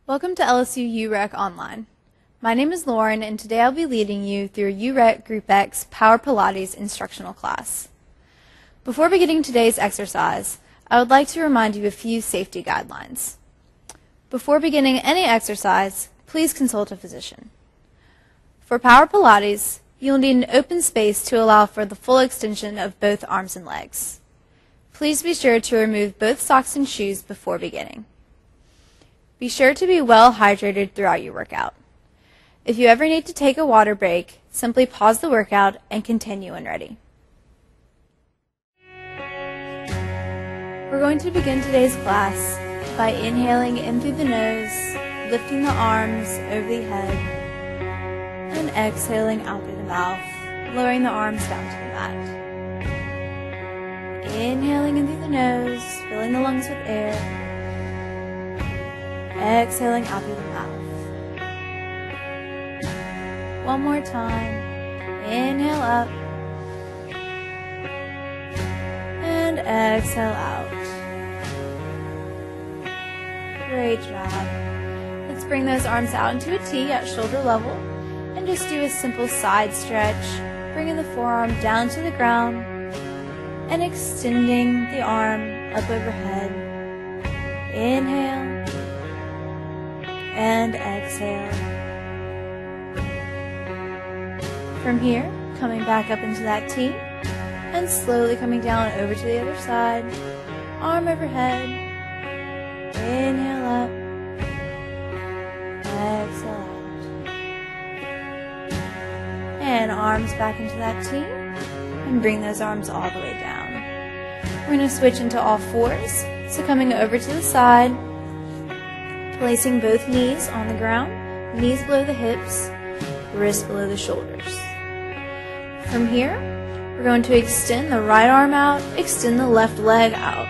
Welcome to LSU UREC Online. My name is Lauren, and today I'll be leading you through UREC Group X Power Pilates instructional class. Before beginning today's exercise, I would like to remind you of a few safety guidelines. Before beginning any exercise, please consult a physician. For Power Pilates, you'll need an open space to allow for the full extension of both arms and legs. Please be sure to remove both socks and shoes before beginning. Be sure to be well hydrated throughout your workout. If you ever need to take a water break, simply pause the workout and continue when ready. We're going to begin today's class by inhaling in through the nose, lifting the arms over the head, and exhaling out through the mouth, lowering the arms down to the mat. Inhaling in through the nose, filling the lungs with air. Exhaling out through the mouth. One more time. Inhale up. And exhale out. Great job. Let's bring those arms out into a T at shoulder level and just do a simple side stretch, bringing the forearm down to the ground and extending the arm up overhead. Inhale. And exhale. From here, coming back up into that T, and slowly coming down over to the other side, arm overhead, inhale up, exhale out, and arms back into that T, and bring those arms all the way down. We're going to switch into all fours, so coming over to the side, placing both knees on the ground, knees below the hips, wrists below the shoulders. From here, we're going to extend the right arm out, extend the left leg out.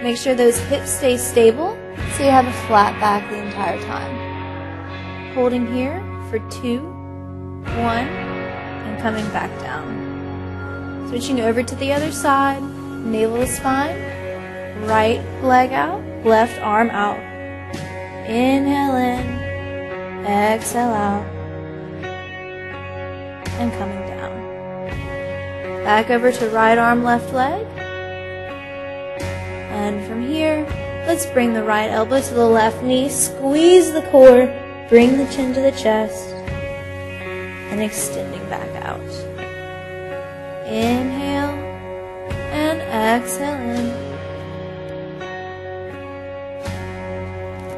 Make sure those hips stay stable so you have a flat back the entire time. Holding here for 2, 1, and coming back down. Switching over to the other side, navel to spine, right leg out, left arm out. Inhale in, exhale out, and coming down. Back over to right arm, left leg. And from here, let's bring the right elbow to the left knee, squeeze the core, bring the chin to the chest, and extending back out. Inhale, and exhale in.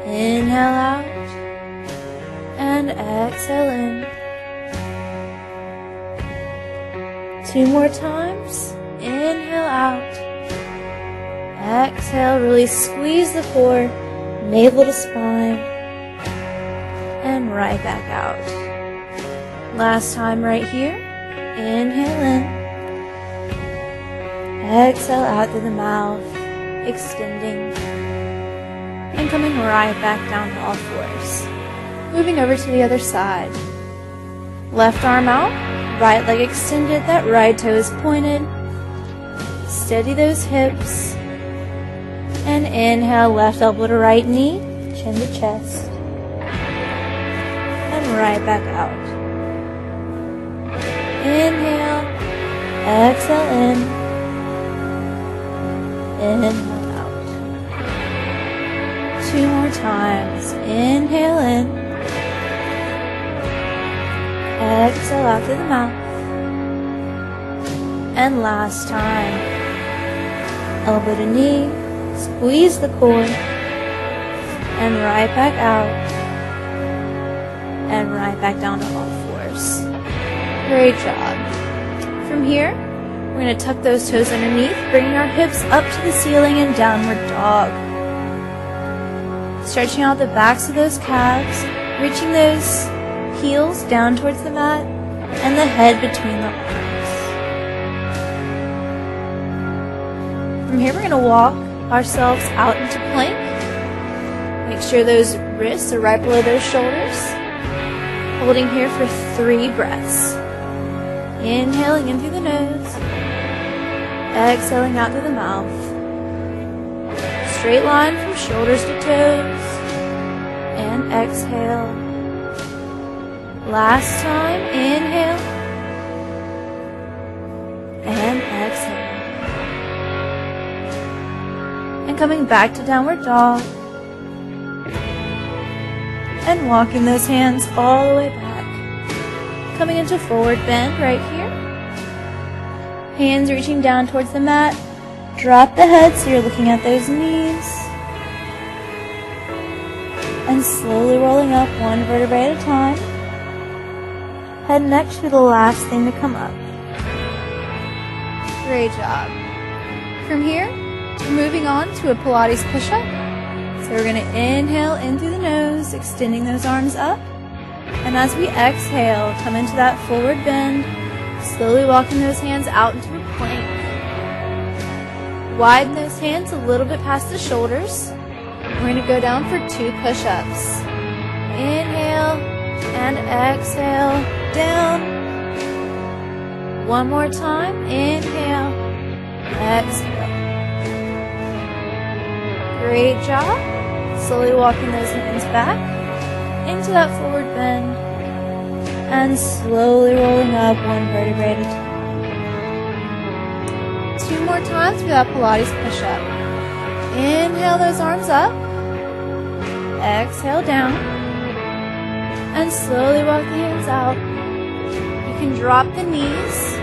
Inhale out and exhale in. 2 more times. Inhale out. Exhale, really squeeze the core, navel to spine, and right back out. Last time right here. Inhale in. Exhale out through the mouth, extending. And coming right back down to all fours. Moving over to the other side. Left arm out, right leg extended, that right toe is pointed. Steady those hips. And inhale, left elbow to right knee, chin to chest. And right back out. Inhale, exhale in. Inhale. 2 more times. Inhale in. Exhale out through the mouth. And last time. Elbow to knee. Squeeze the core. And right back out. And right back down to all fours. Great job. From here, we're going to tuck those toes underneath, bringing our hips up to the ceiling in downward dog. Stretching out the backs of those calves, reaching those heels down towards the mat, and the head between the arms. From here, we're going to walk ourselves out into plank. Make sure those wrists are right below those shoulders. Holding here for 3 breaths. Inhaling in through the nose. Exhaling out through the mouth. Straight line from shoulders to toes. And exhale. Last time, inhale and exhale. And coming back to downward dog. And walking those hands all the way back. Coming into forward bend right here. Hands reaching down towards the mat. Drop the head so you're looking at those knees. And slowly rolling up one vertebrae at a time. Head and neck should be the last thing to come up. Great job. From here, we're moving on to a Pilates push-up. So we're going to inhale in through the nose, extending those arms up. And as we exhale, come into that forward bend, slowly walking those hands out into a plank. Widen those hands a little bit past the shoulders. We're going to go down for 2 push-ups. Inhale and exhale, down. One more time, inhale, exhale. Great job. Slowly walking those hands back into that forward bend and slowly rolling up one vertebrae at a time. 2 more times for that Pilates push-up. Inhale those arms up. Exhale down. And slowly walk the hands out. You can drop the knees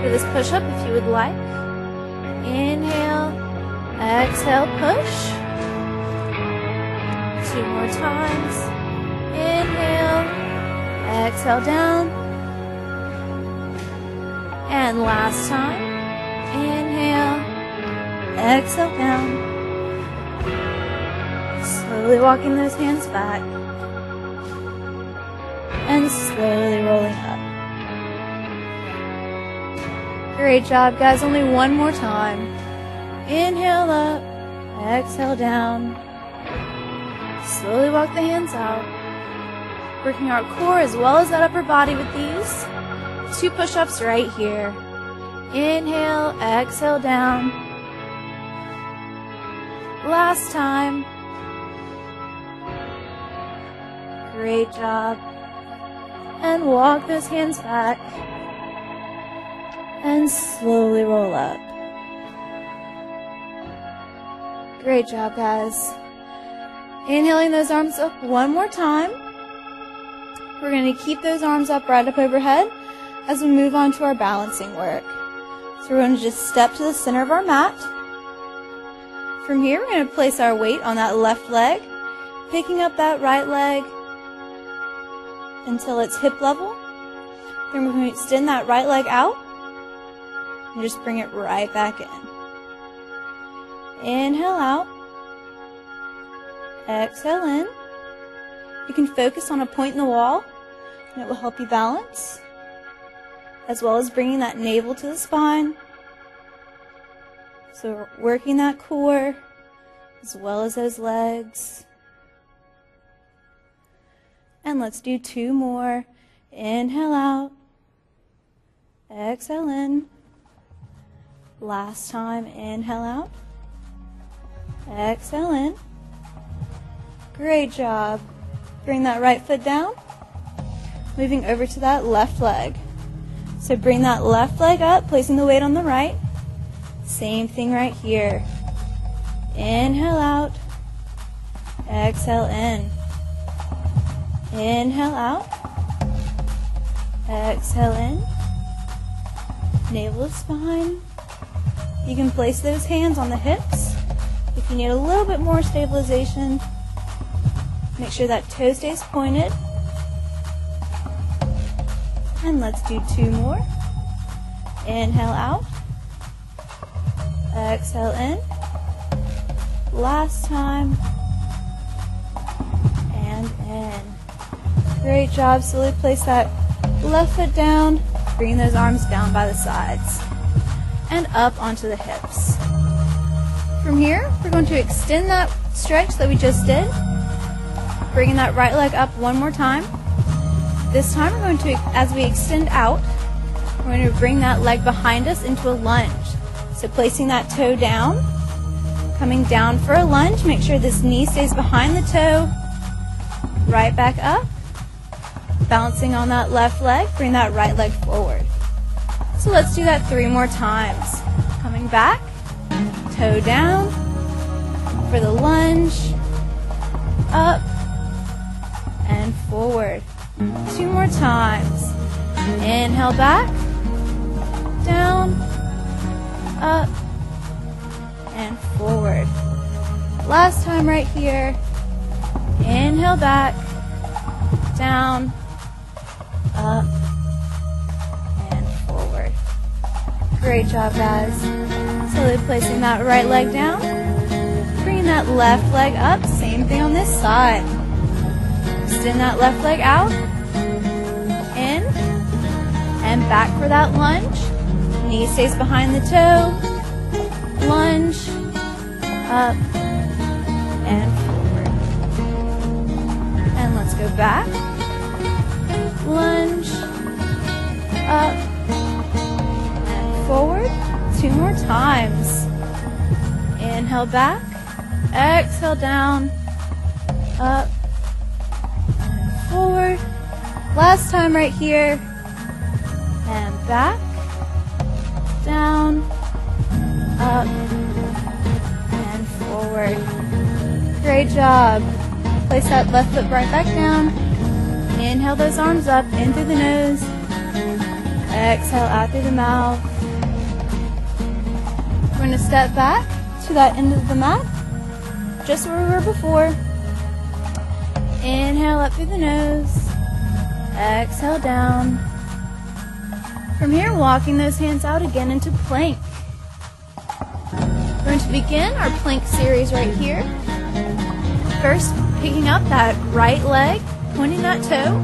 for this push-up if you would like. Inhale. Exhale, push. 2 more times. Inhale. Exhale down. And last time. Inhale. Exhale down. Slowly walking those hands back. And slowly rolling up. Great job, guys. Only one more time. Inhale up. Exhale down. Slowly walk the hands out. Working our core as well as that upper body with these. 2 push-ups right here. Inhale, exhale down. Last time. Great job. And walk those hands back. And slowly roll up. Great job, guys. Inhaling those arms up one more time. We're going to keep those arms up right up overhead as we move on to our balancing work. So we're going to just step to the center of our mat. From here, we're going to place our weight on that left leg, picking up that right leg until it's hip level. Then we're going to extend that right leg out and just bring it right back in. Inhale out. Exhale in. You can focus on a point in the wall, and it will help you balance, as well as bringing that navel to the spine. So we're working that core, as well as those legs. And let's do 2 more. Inhale out. Exhale in. Last time, inhale out. Exhale in. Great job. Bring that right foot down. Moving over to that left leg. So bring that left leg up, placing the weight on the right. Same thing right here. Inhale out. Exhale in. Inhale out. Exhale in. Navel to spine. You can place those hands on the hips. If you need a little bit more stabilization, make sure that toe stays pointed. And let's do 2 more. Inhale out. Exhale in. Last time. And in. Great job. Slowly place that left foot down. Bring those arms down by the sides. And up onto the hips. From here, we're going to extend that stretch that we just did. Bringing that right leg up one more time. This time we're going to, as we extend out, we're going to bring that leg behind us into a lunge. So placing that toe down, coming down for a lunge. Make sure this knee stays behind the toe. right back up. Balancing on that left leg, bring that right leg forward. So let's do that 3 more times. Coming back, toe down for the lunge, up and forward. 2 more times. Inhale back, down, up and forward. Last time right here. Inhale back, down, up and forward. Great job, guys. Slowly placing that right leg down. Bringing that left leg up. Same thing on this side. Extend that left leg out. In. And back for that lunge. Knee stays behind the toe. Lunge. Up. And forward. And let's go back. Lunge. Up. And forward. 2 more times. Inhale back. Exhale down. Up. And forward. Last time right here. And back. Down. Up. And forward. Great job. Place that left foot right back down. Inhale those arms up, in through the nose. Exhale out through the mouth. We're going to step back to that end of the mat, just where we were before. Inhale up through the nose. Exhale down. From here, walking those hands out again into plank. We're going to begin our plank series right here. First, picking up that right leg, pointing that toe,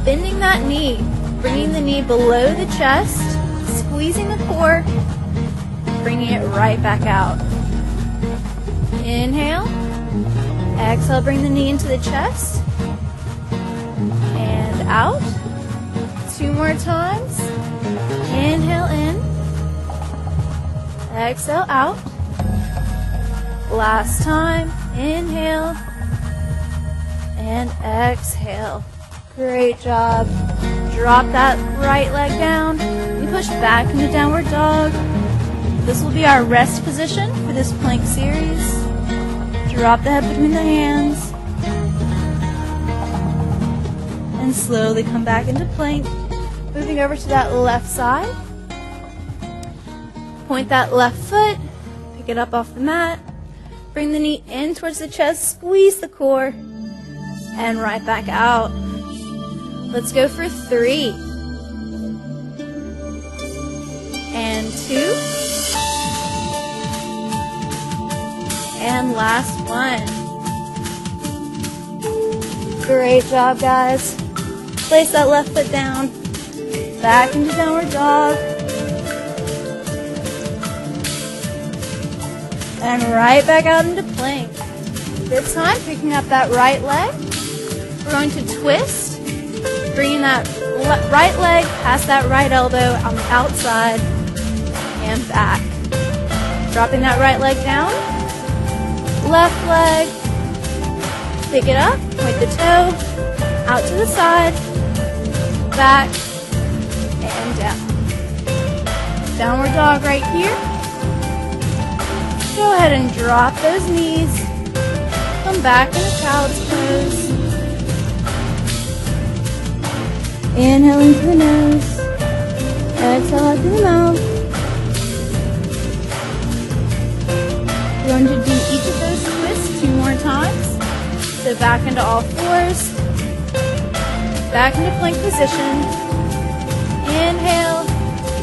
bending that knee, bringing the knee below the chest, squeezing the core, bringing it right back out. Inhale, exhale, bring the knee into the chest, and out. 2 more times. Inhale in, exhale out. Last time, inhale, and exhale. Great job. Drop that right leg down. We push back into downward dog. This will be our rest position for this plank series. Drop the head between the hands. And slowly come back into plank. Moving over to that left side. Point that left foot. Pick it up off the mat. Bring the knee in towards the chest. Squeeze the core. And right back out. Let's go for 3. And 2. And last one. Great job, guys. Place that left foot down. Back into downward dog. And right back out into plank. This time, picking up that right leg. We're going to twist, bringing that right leg past that right elbow on the outside and back. Dropping that right leg down, left leg, pick it up, point the toe, out to the side, back, and down. Downward dog right here. Go ahead and drop those knees. Come back into child's pose. Inhale into the nose. Exhale out through the mouth. We're going to do each of those twists 2 more times. So back into all fours. Back into plank position. Inhale.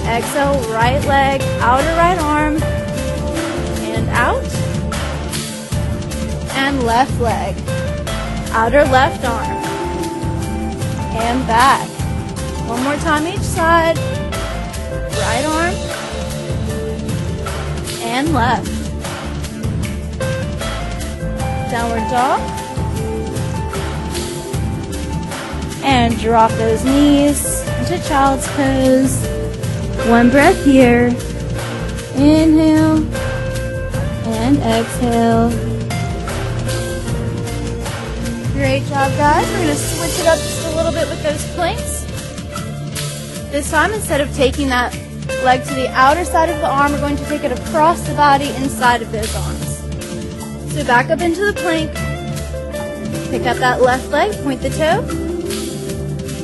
Exhale, right leg, outer right arm. And out. And left leg. Outer left arm. And back. 1 more time each side. Right arm. And left. Downward dog. And drop those knees into child's pose. 1 breath here. Inhale. And exhale. Great job, guys. We're going to switch it up just a little bit with those planks. This time, instead of taking that leg to the outer side of the arm, we're going to take it across the body inside of those arms. So back up into the plank. Pick up that left leg, point the toe.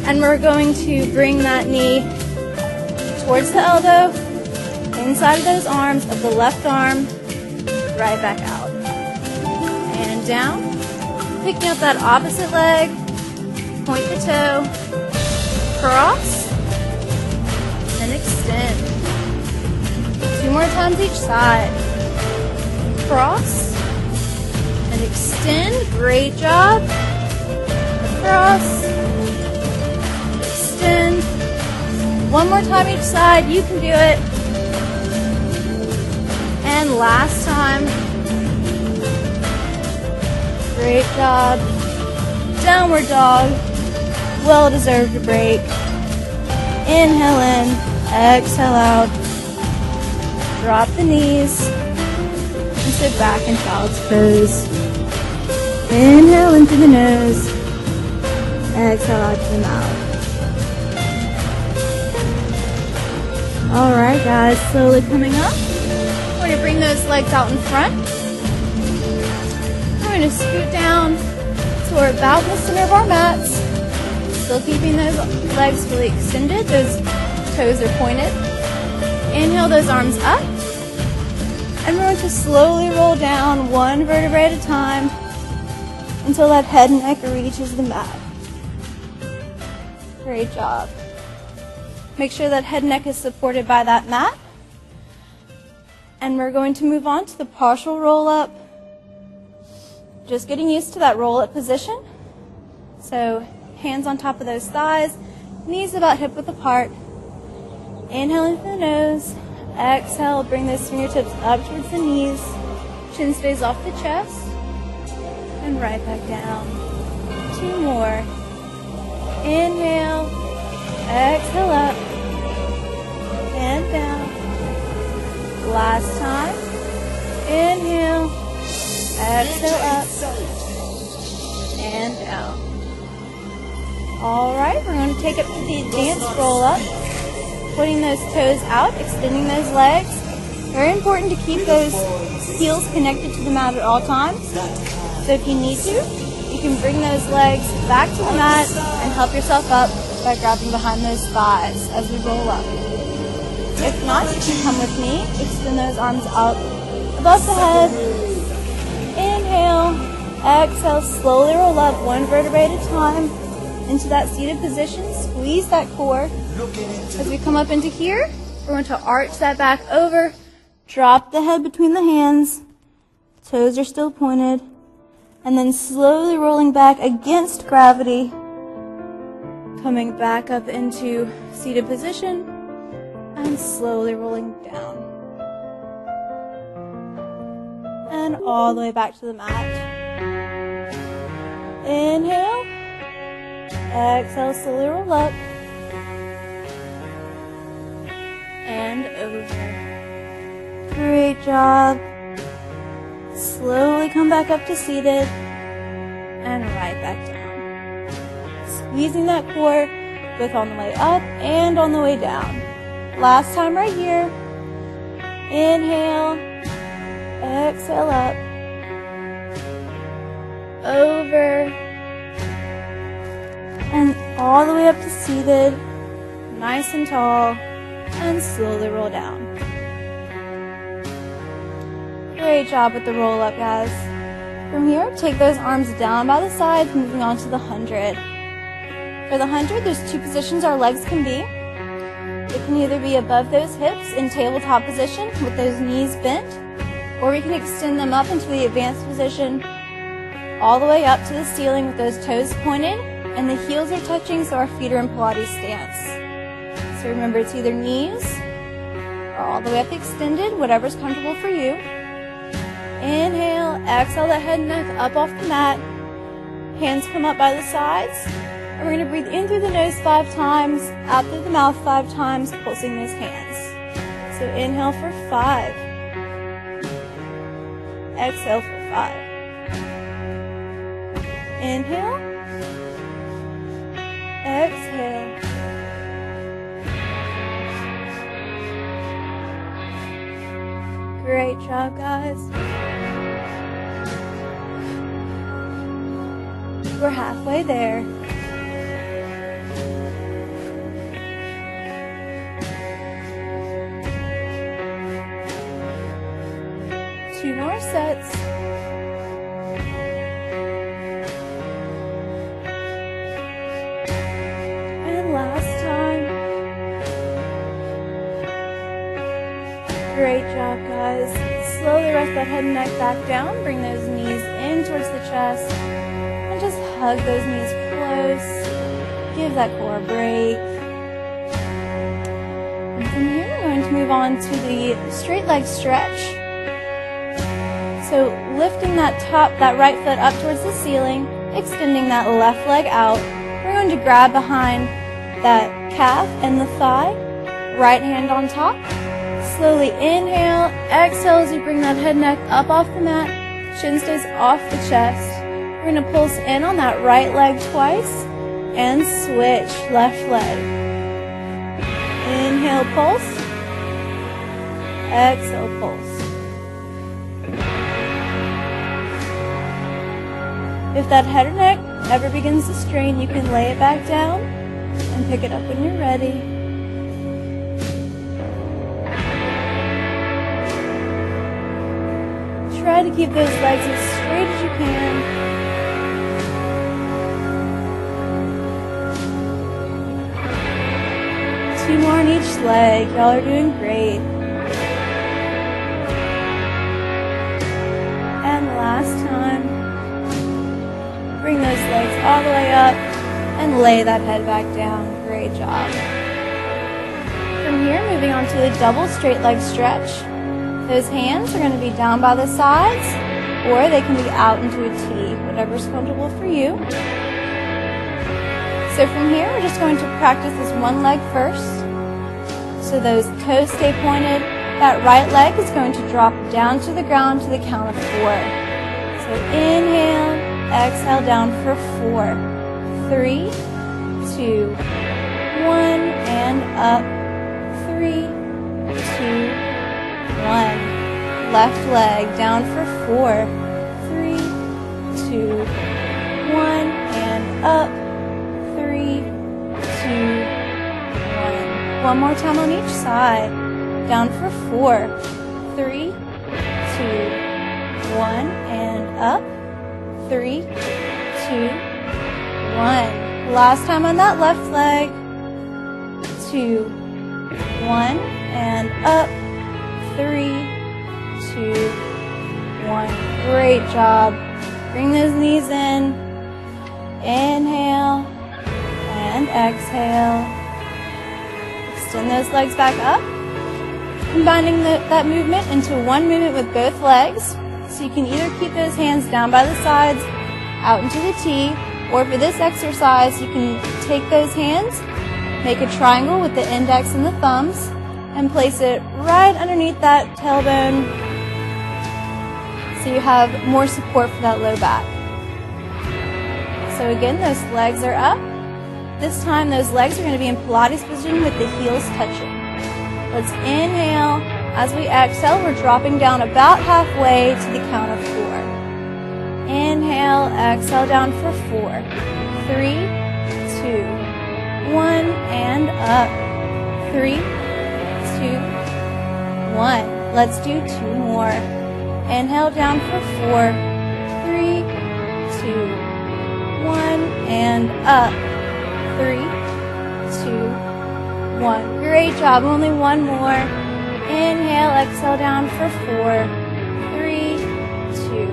And we're going to bring that knee towards the elbow, inside of those arms of the left arm, right back out. And down. Picking up that opposite leg, point the toe, cross, and extend. 2 more times each side. Cross, and extend. Great job. Cross, extend. 1 more time each side. You can do it. And last time. Great job. Downward dog. Well deserved a break. Inhale in, exhale out. Drop the knees and sit back in child's pose. Inhale in through the nose. Exhale out to the mouth. Alright guys, slowly coming up. We're going to bring those legs out in front. We're going to scoot down to we're about in the center of our mats. Still keeping those legs fully extended. Those toes are pointed. Inhale those arms up. And we're going to slowly roll down 1 vertebrae at a time until that head and neck reaches the mat. Great job. Make sure that head and neck is supported by that mat. And we're going to move on to the partial roll-up. Just getting used to that roll-up position. So hands on top of those thighs, knees about hip-width apart. Inhale in through the nose. Exhale, bring those fingertips up towards the knees. Chin stays off the chest. And right back down. 2 more. Inhale. Exhale up. And down. Last time. Inhale. Exhale up. And down. Alright, we're going to take it to the advanced roll-up. Putting those toes out, extending those legs. Very important to keep those heels connected to the mat at all times. So if you need to, you can bring those legs back to the mat and help yourself up by grabbing behind those thighs as we roll up. If not, you can come with me, extend those arms out above the head. Inhale, exhale, slowly roll up 1 vertebrae at a time into that seated position. Squeeze that core. As we come up into here, we're going to arch that back over, drop the head between the hands, toes are still pointed, and then slowly rolling back against gravity, coming back up into seated position, and slowly rolling down. And all the way back to the mat. Inhale. Exhale, slowly roll up. And over. Great job. Slowly come back up to seated. And right back down. Squeezing that core both on the way up and on the way down. Last time right here. Inhale. Exhale up. Over. And all the way up to seated. Nice and tall. And slowly roll down. Great job with the roll up, guys. From here, take those arms down by the sides, moving on to the 100. For the 100, there's 2 positions our legs can be. It can either be above those hips in tabletop position with those knees bent, or we can extend them up into the advanced position all the way up to the ceiling with those toes pointed and the heels are touching so our feet are in Pilates stance. So remember, it's either knees or all the way up extended, whatever's comfortable for you. Inhale, exhale that head and neck up off the mat. Hands come up by the sides. And we're going to breathe in through the nose 5 times, out through the mouth 5 times, pulsing those hands. So inhale for 5. Exhale for 5. Inhale. Exhale. Great job, guys. We're halfway there. Two more sets. And last time. Great job, guys. Slowly rest that head and neck back down. Bring those knees in towards the chest. And just hug those knees close. Give that core a break. And from here, we're going to move on to the straight leg stretch. So lifting that right foot up towards the ceiling, extending that left leg out. We're going to grab behind that calf and the thigh, right hand on top. Slowly inhale, exhale as you bring that head and neck up off the mat, chin stays off the chest. We're going to pulse in on that right leg twice and switch left leg. Inhale, pulse. Exhale, pulse. If that head or neck ever begins to strain, you can lay it back down and pick it up when you're ready. Try to keep those legs as straight as you can. Two more on each leg. Y'all are doing great. And last time. Bring those legs all the way up and lay that head back down. Great job. From here, moving on to the double straight leg stretch. Those hands are going to be down by the sides, or they can be out into a T, whatever's comfortable for you. So from here, we're just going to practice this one leg first. So those toes stay pointed. That right leg is going to drop down to the ground to the count of 4. So inhale. Exhale down for 4, 3, 2, 1, and up, 3, 2, 1. Left leg down for 4, 3, 2, 1, and up, 3, 2, 1. One more time on each side. Down for 4, 3, 2, 1, and up. 3, 2, 1. Last time on that left leg. 2, 1, and up. 3, 2, 1. Great job. Bring those knees in. Inhale and exhale. Extend those legs back up. Combining that movement into one movement with both legs. So you can either keep those hands down by the sides, out into the T, or for this exercise, you can take those hands, make a triangle with the index and the thumbs, and place it right underneath that tailbone so you have more support for that low back. So again, those legs are up. This time, those legs are going to be in Pilates position with the heels touching. Let's inhale. As we exhale, we're dropping down about halfway to the count of 4. Inhale, exhale down for 4, 3, 2, 1, and up. 3, 2, 1. Let's do 2 more. Inhale down for 4, 3, 2, 1, and up. 3, 2, 1. Great job. Only one more. Inhale, exhale down for 4, 3, 2,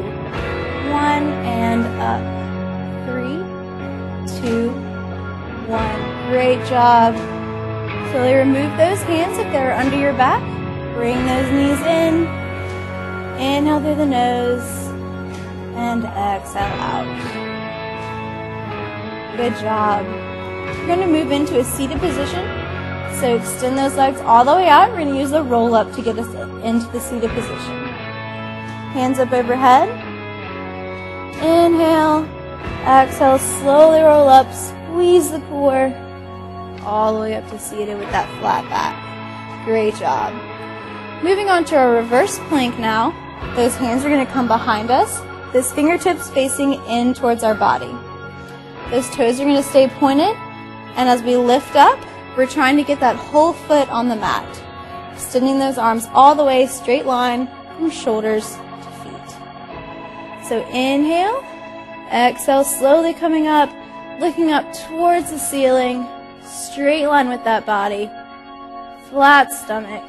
1, and up. 3, 2, 1. Great job. Slowly remove those hands if they're under your back. Bring those knees in. Inhale through the nose and exhale out. Good job. We're going to move into a seated position. So extend those legs all the way out. We're going to use the roll up to get us into the seated position. Hands up overhead. Inhale. Exhale, slowly roll up, squeeze the core, all the way up to seated with that flat back. Great job. Moving on to our reverse plank now. Those hands are going to come behind us, those fingertips facing in towards our body. Those toes are going to stay pointed, and as we lift up, we're trying to get that whole foot on the mat. Extending those arms all the way, straight line from shoulders to feet. So inhale, exhale, slowly coming up, looking up towards the ceiling, straight line with that body, flat stomach.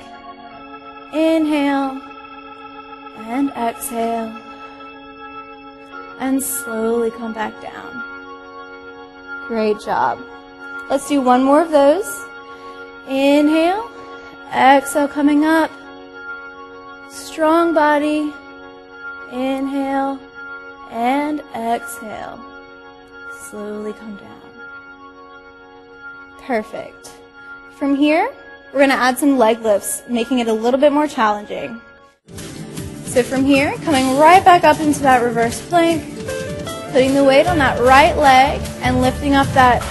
Inhale and exhale, and slowly come back down. Great job. Let's do one more of those. Inhale, exhale, coming up, strong body. Inhale and exhale, slowly come down. Perfect. From here, we're going to add some leg lifts, making it a little bit more challenging. So from here, coming right back up into that reverse plank, putting the weight on that right leg and lifting up that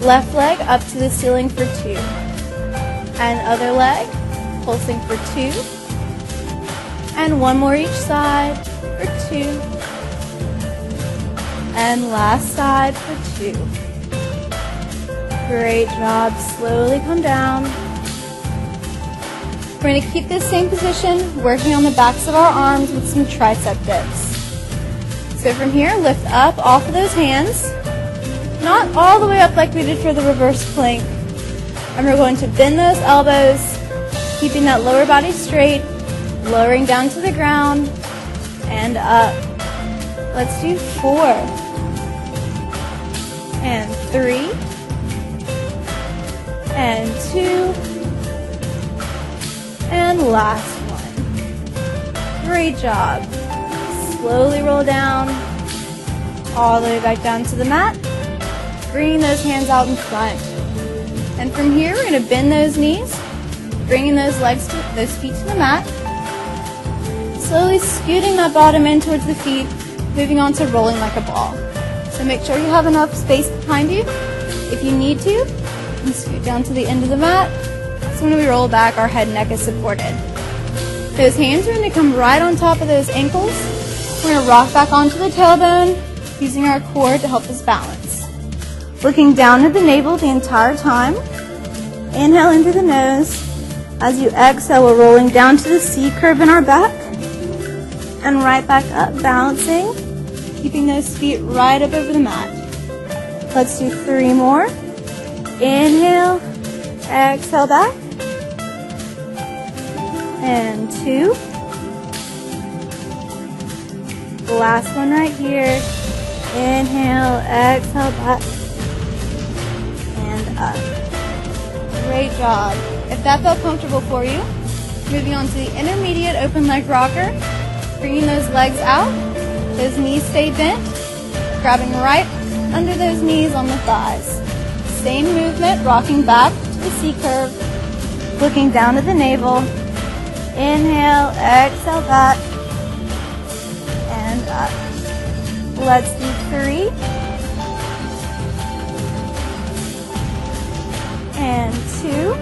left leg up to the ceiling for 2. And other leg, pulsing for 2. And one more each side for 2. And last side for 2. Great job. Slowly come down. We're going to keep this same position, working on the backs of our arms with some tricep dips. So from here, lift up off of those hands. Not all the way up like we did for the reverse plank. And we're going to bend those elbows, keeping that lower body straight, lowering down to the ground, and up. Let's do 4. And 3. And 2, and last one. Great job. Slowly roll down, all the way back down to the mat, bringing those hands out in front. And from here, we're going to bend those knees, bringing those feet to the mat, slowly scooting that bottom in towards the feet, moving on to rolling like a ball. So make sure you have enough space behind you. If you need to, and scoot down to the end of the mat. So when we roll back, our head and neck is supported. Those hands are going to come right on top of those ankles. We're going to rock back onto the tailbone, using our core to help us balance. Looking down at the navel the entire time. Inhale into the nose. As you exhale, we're rolling down to the C curve in our back. And right back up, balancing, keeping those feet right up over the mat. Let's do 3 more. Inhale, exhale back, and 2. Last one right here. Inhale, exhale back, and up. Great job. If that felt comfortable for you, moving on to the intermediate open leg rocker, bringing those legs out, those knees stay bent, grabbing right under those knees on the thighs. Same movement, rocking back to the C curve, looking down at the navel. Inhale, exhale back, and up. Let's do 3. And 2.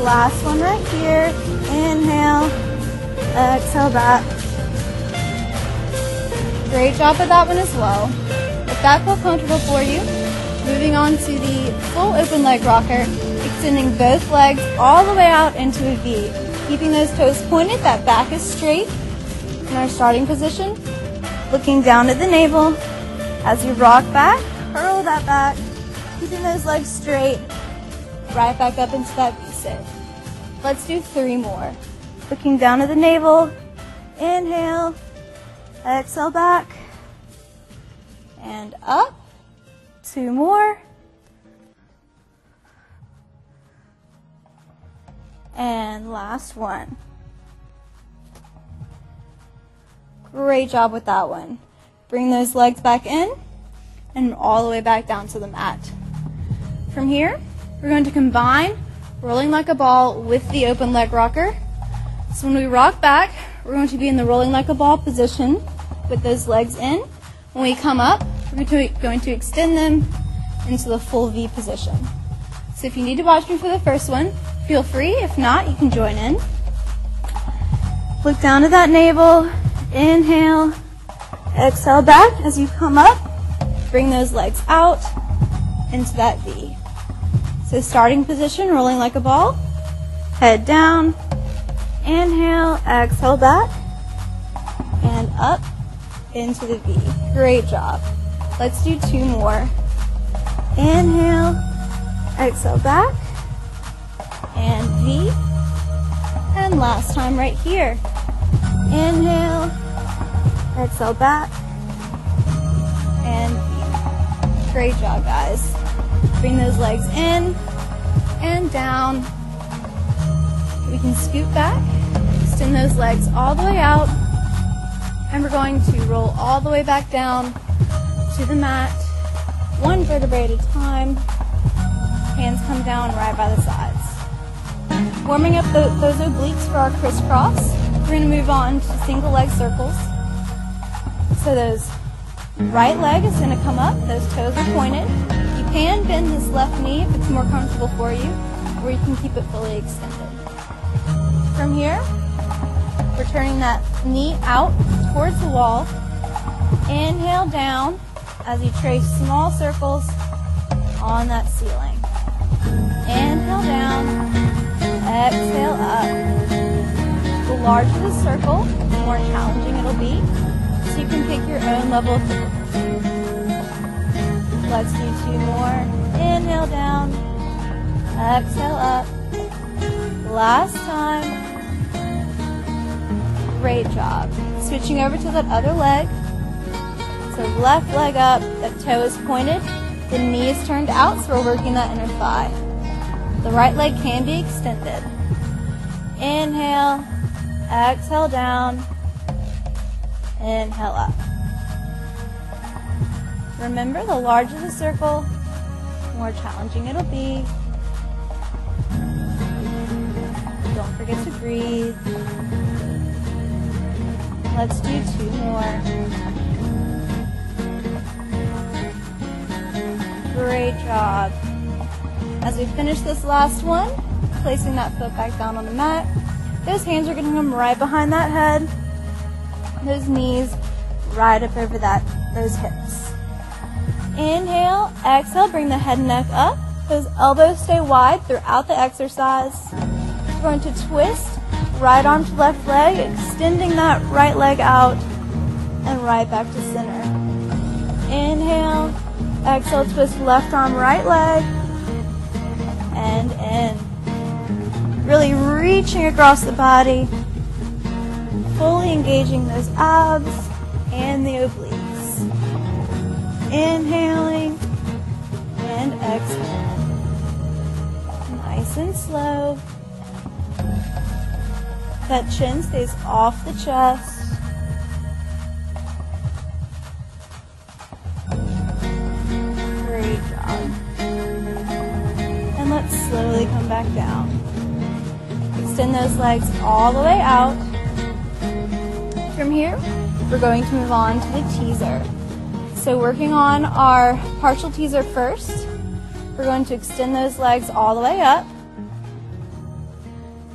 Last one right here. Inhale, exhale back. Great job with that one as well. If that felt comfortable for you, moving on to the full open leg rocker, extending both legs all the way out into a V. Keeping those toes pointed, that back is straight. In our starting position, looking down at the navel. As you rock back, curl that back, keeping those legs straight, right back up into that V-sit. Let's do 3 more. Looking down at the navel, inhale, exhale back, and up. 2 more. And last one. Great job with that one. Bring those legs back in and all the way back down to the mat. From here, we're going to combine rolling like a ball with the open leg rocker. So when we rock back, we're going to be in the rolling like a ball position with those legs in. When we come up, we're going to extend them into the full V position. So if you need to watch me for the first one, feel free. If not, you can join in. Look down at that navel. Inhale. Exhale back as you come up. Bring those legs out into that V. So starting position, rolling like a ball. Head down. Inhale. Exhale back. And up into the V. Great job. Let's do 2 more. Inhale. Exhale back. And V. And last time right here. Inhale. Exhale back. And V. Great job, guys. Bring those legs in and down. We can scoot back. Extend those legs all the way out. And we're going to roll all the way back down to the mat. 1 vertebrae at a time. Hands come down right by the sides. Warming up those obliques for our crisscross. We're going to move on to single leg circles. So those right leg is going to come up. Those toes are pointed. You can bend this left knee if it's more comfortable for you, or you can keep it fully extended. From here, we're turning that knee out towards the wall. Inhale down as you trace small circles on that ceiling. Inhale down, exhale up. The larger the circle, the more challenging it'll be, so you can pick your own level of difficulty. Let's do 2 more. Inhale down, exhale up. Last time. Great job. Switching over to that other leg. So left leg up, that toe is pointed, the knee is turned out, so we're working that inner thigh. The right leg can be extended. Inhale, exhale down, inhale up. Remember, the larger the circle, the more challenging it'll be. Don't forget to breathe. Let's do 2 more. Great job. As we finish this last one, placing that foot back down on the mat, those hands are going to come right behind that head, those knees right up over those hips. Inhale, exhale, bring the head and neck up. Those elbows stay wide throughout the exercise. We're going to twist right arm to left leg, extending that right leg out and right back to center. Inhale, exhale, twist left arm, right leg, and in. Really reaching across the body, fully engaging those abs and the obliques. Inhaling and exhaling. Nice and slow. That chin stays off the chest. Great job. And let's slowly come back down. Extend those legs all the way out. From here, we're going to move on to the teaser. So working on our partial teaser first, we're going to extend those legs all the way up.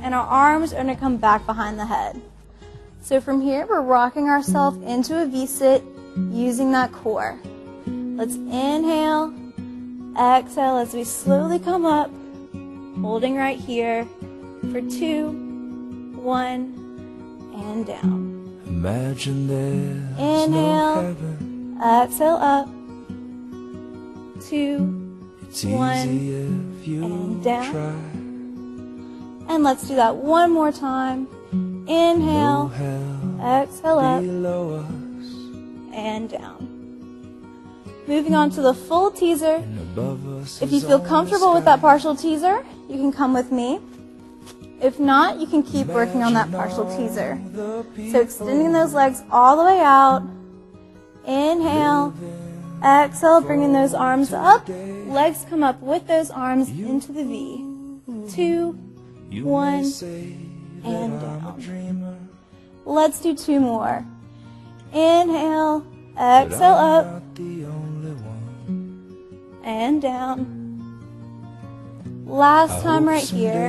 And our arms are going to come back behind the head. So from here, we're rocking ourselves into a V-sit using that core. Let's inhale, exhale as we slowly come up, holding right here for 2, 1, and down. Imagine there's inhale, no heaven. Exhale up, 2, It's 1, easy if you and down. try. And let's do that one more time. Inhale, No hell exhale up, below us. and down. Moving on to the full teaser. And above us If you is feel all the comfortable with sky. that partial teaser, you can come with me. If not, you can keep working on that partial teaser. So extending those legs all the way out. Inhale, exhale, bringing those arms up. Legs come up with those arms into the V. 2, You 1, may say that and I'm a down. dreamer. Let's do 2 more. Inhale, exhale up, and down. Last time right here.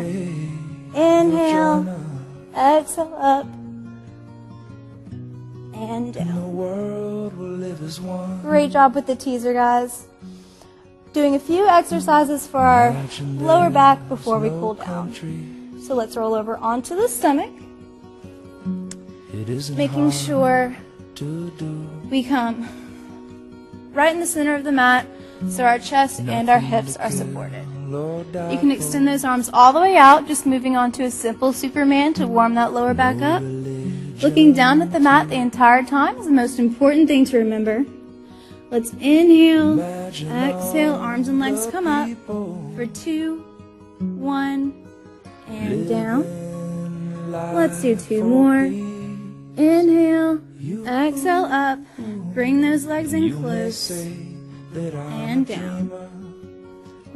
Inhale, exhale up, and down. Great job with the teaser, guys. Doing a few exercises for our lower back before we cool down. So let's roll over onto the stomach, making sure we come right in the center of the mat so our chest and our hips are supported. You can extend those arms all the way out, just moving on to a simple Superman to warm that lower back up. Looking down at the mat the entire time is the most important thing to remember. Let's inhale, exhale, arms and legs come up for 2, 1, and down. Let's do 2 more. Inhale, exhale up, bring those legs in close, and down.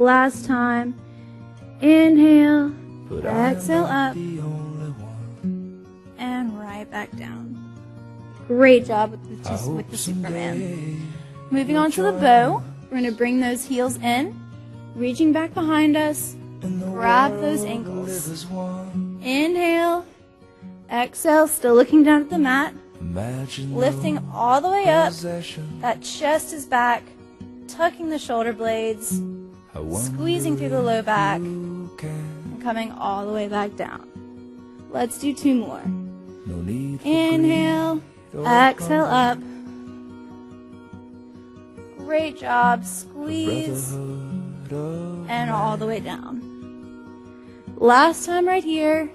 Last time. Inhale, exhale up, and right back down. Great job with the Superman. Moving on to the bow, we're going to bring those heels in, reaching back behind us, grab those ankles. Inhale, exhale, still looking down at the mat, lifting all the way up, that chest is back, tucking the shoulder blades, squeezing through the low back, and coming all the way back down. Let's do 2 more. Inhale, exhale up. Great job. Squeeze, and all the way down. Last time right here.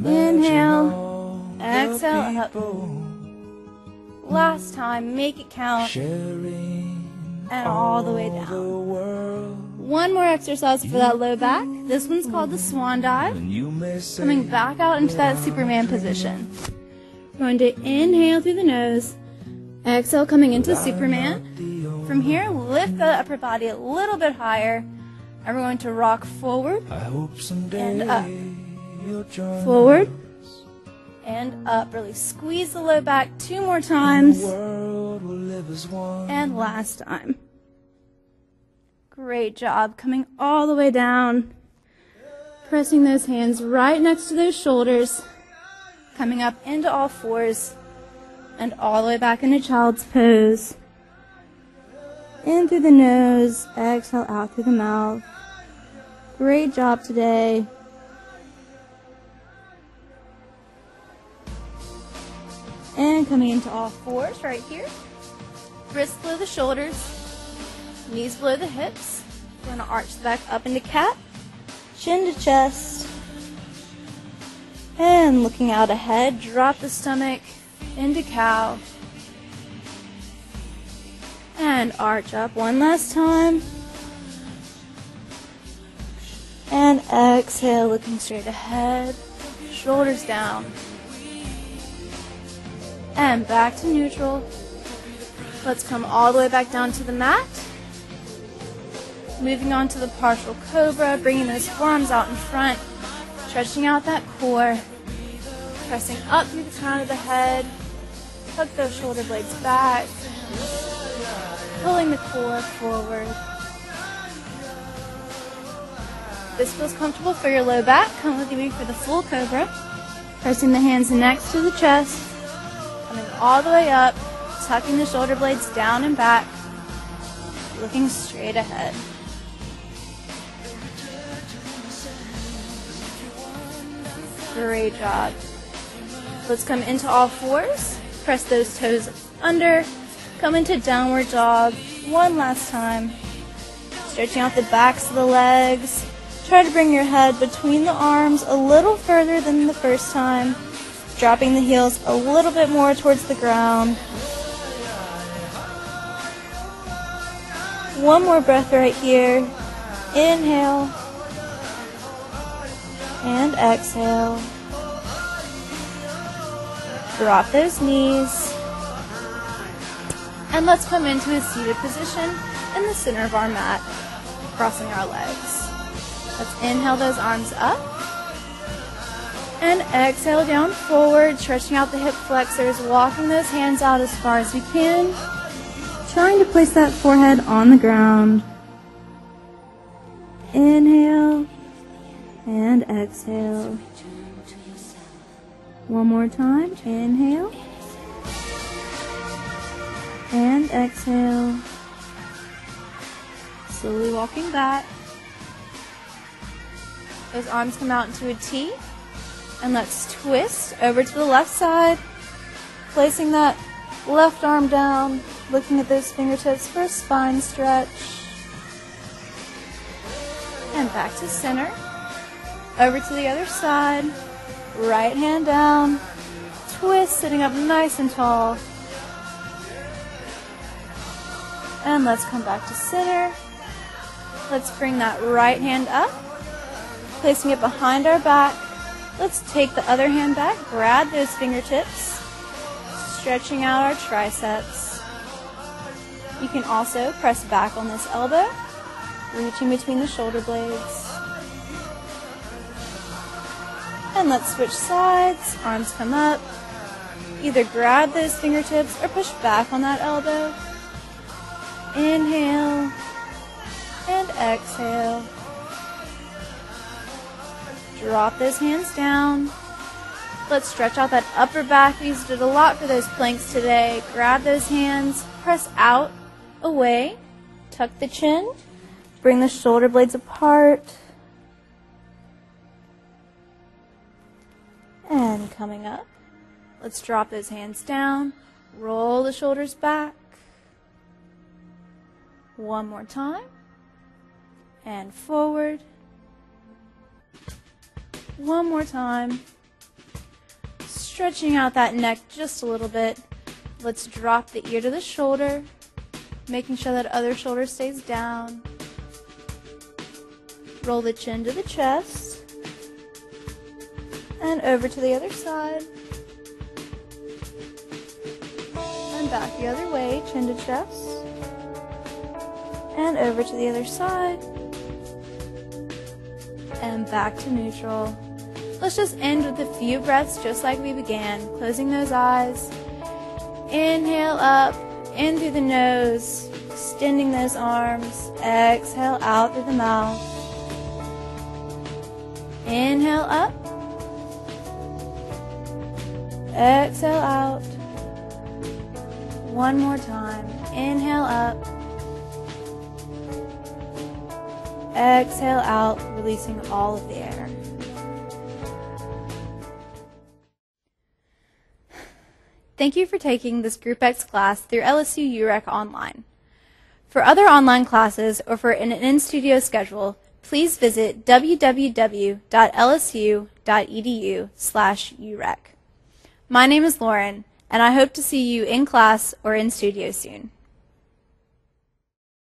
Inhale, exhale up. Last time, make it count. And all the way down. One more exercise for that low back. This one's called the swan dive. Coming back out into that Superman position. We're going to inhale through the nose. Exhale, coming into Superman. From here, lift the upper body a little bit higher. And we're going to rock forward and up. Forward and up. Really squeeze the low back 2 more times. And last time. Great job. Coming all the way down. Pressing those hands right next to those shoulders. Coming up into all fours. And all the way back into child's pose. In through the nose. Exhale out through the mouth. Great job today. And coming into all fours right here. Wrists below the shoulders. Knees below the hips. We're going to arch the back up into cat. Chin to chest. And looking out ahead, drop the stomach into cow. And arch up one last time. And exhale, looking straight ahead. Shoulders down. And back to neutral. Let's come all the way back down to the mat. Moving on to the partial cobra, bringing those forearms out in front, stretching out that core, pressing up through the crown of the head, tuck those shoulder blades back, pulling the core forward. If this feels comfortable for your low back, come with me for the full cobra, pressing the hands next to the chest, coming all the way up, tucking the shoulder blades down and back, looking straight ahead. Great job. Let's come into all fours. Press those toes under. Come into downward dog. One last time. Stretching out the backs of the legs. Try to bring your head between the arms a little further than the first time. Dropping the heels a little bit more towards the ground. One more breath right here. Inhale. And exhale. Drop those knees. And let's come into a seated position in the center of our mat, crossing our legs. Let's inhale those arms up. And exhale down forward, stretching out the hip flexors, walking those hands out as far as we can. Trying to place that forehead on the ground. Inhale and exhale. One more time. Inhale and exhale. Slowly walking back. Those arms come out into a T. And let's twist over to the left side. Placing that left arm down. Looking at those fingertips for a spine stretch. And back to center. Over to the other side. Right hand down. Twist, sitting up nice and tall. And let's come back to center. Let's bring that right hand up. Placing it behind our back. Let's take the other hand back. Grab those fingertips. Stretching out our triceps. You can also press back on this elbow, reaching between the shoulder blades. And let's switch sides. Arms come up. Either grab those fingertips or push back on that elbow. Inhale and exhale. Drop those hands down. Let's stretch out that upper back. We used it a lot for those planks today. Grab those hands, press out, away, tuck the chin, bring the shoulder blades apart, and coming up. Let's drop those hands down, roll the shoulders back. One more time, and forward. One more time. Stretching out that neck just a little bit. Let's drop the ear to the shoulder, making sure that other shoulder stays down. Roll the chin to the chest. And over to the other side. And back the other way, chin to chest. And over to the other side. And back to neutral. Let's just end with a few breaths just like we began. Closing those eyes. Inhale up, in through the nose. Extending those arms. Exhale out through the mouth. Inhale up. Exhale out. One more time. Inhale up. Exhale out, releasing all of the air. Thank you for taking this Group X class through LSU UREC Online. For other online classes or for an in-studio schedule, please visit www.lsu.edu/UREC. My name is Lauren, and I hope to see you in class or in studio soon.